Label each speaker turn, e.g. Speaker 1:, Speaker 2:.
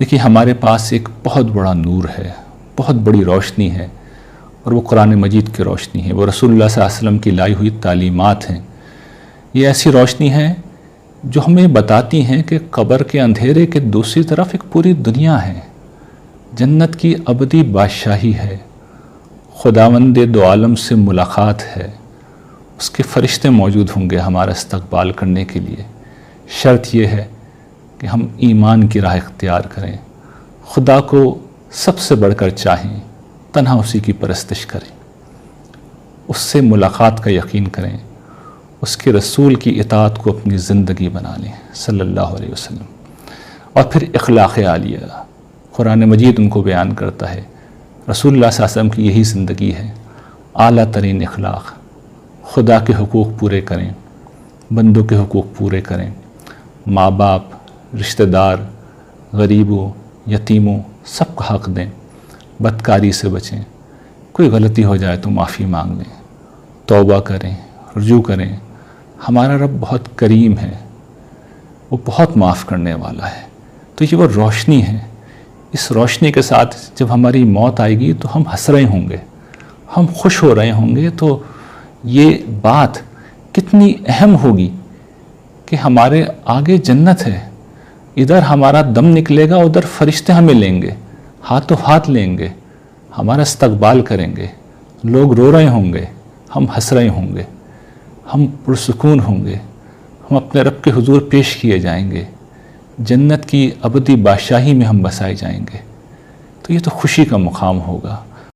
Speaker 1: دیکھیے ہمارے پاس ایک بہت بڑا نور ہے، بہت بڑی روشنی ہے، اور وہ قرآن مجید کی روشنی ہے، وہ رسول اللہ صلی اللہ علیہ وسلم کی لائی ہوئی تعلیمات ہیں۔ یہ ایسی روشنی ہے جو ہمیں بتاتی ہیں کہ قبر کے اندھیرے کے دوسری طرف ایک پوری دنیا ہے، جنت کی ابدی بادشاہی ہے، خداوند دو عالم سے ملاقات ہے، اس کے فرشتے موجود ہوں گے ہمارا استقبال کرنے کے لیے۔ شرط یہ ہے کہ ہم ایمان کی راہ اختیار کریں، خدا کو سب سے بڑھ کر چاہیں، تنہا اسی کی پرستش کریں، اس سے ملاقات کا یقین کریں، اس کے رسول کی اطاعت کو اپنی زندگی بنا لیں صلی اللہ علیہ وسلم۔ اور پھر اخلاق عالیہ، قرآن مجید ان کو بیان کرتا ہے، رسول اللہ صلی اللہ علیہ وسلم کی یہی زندگی ہے، اعلیٰ ترین اخلاق، خدا کے حقوق پورے کریں، بندوں کے حقوق پورے کریں، ماں باپ، رشتہ دار، غریبوں، یتیموں سب کا حق دیں، بدکاری سے بچیں، کوئی غلطی ہو جائے تو معافی مانگ لیں، توبہ کریں، رجوع کریں۔ ہمارا رب بہت کریم ہے، وہ بہت معاف کرنے والا ہے۔ تو یہ وہ روشنی ہے، اس روشنی کے ساتھ جب ہماری موت آئے گی تو ہم ہنس رہے ہوں گے، ہم خوش ہو رہے ہوں گے، تو یہ بات کتنی اہم ہوگی کہ ہمارے آگے جنت ہے، ادھر ہمارا دم نکلے گا، ادھر فرشتے ہمیں لیں گے، ہاتھوں ہاتھ لیں گے، ہمارا استقبال کریں گے، لوگ رو رہے ہوں گے، ہم ہنس رہے ہوں گے، ہم پرسکون ہوں گے، ہم اپنے رب کے حضور پیش کیے جائیں گے، جنت کی ابدی بادشاہی میں ہم بسائے جائیں گے۔ تو یہ تو خوشی کا مقام ہوگا۔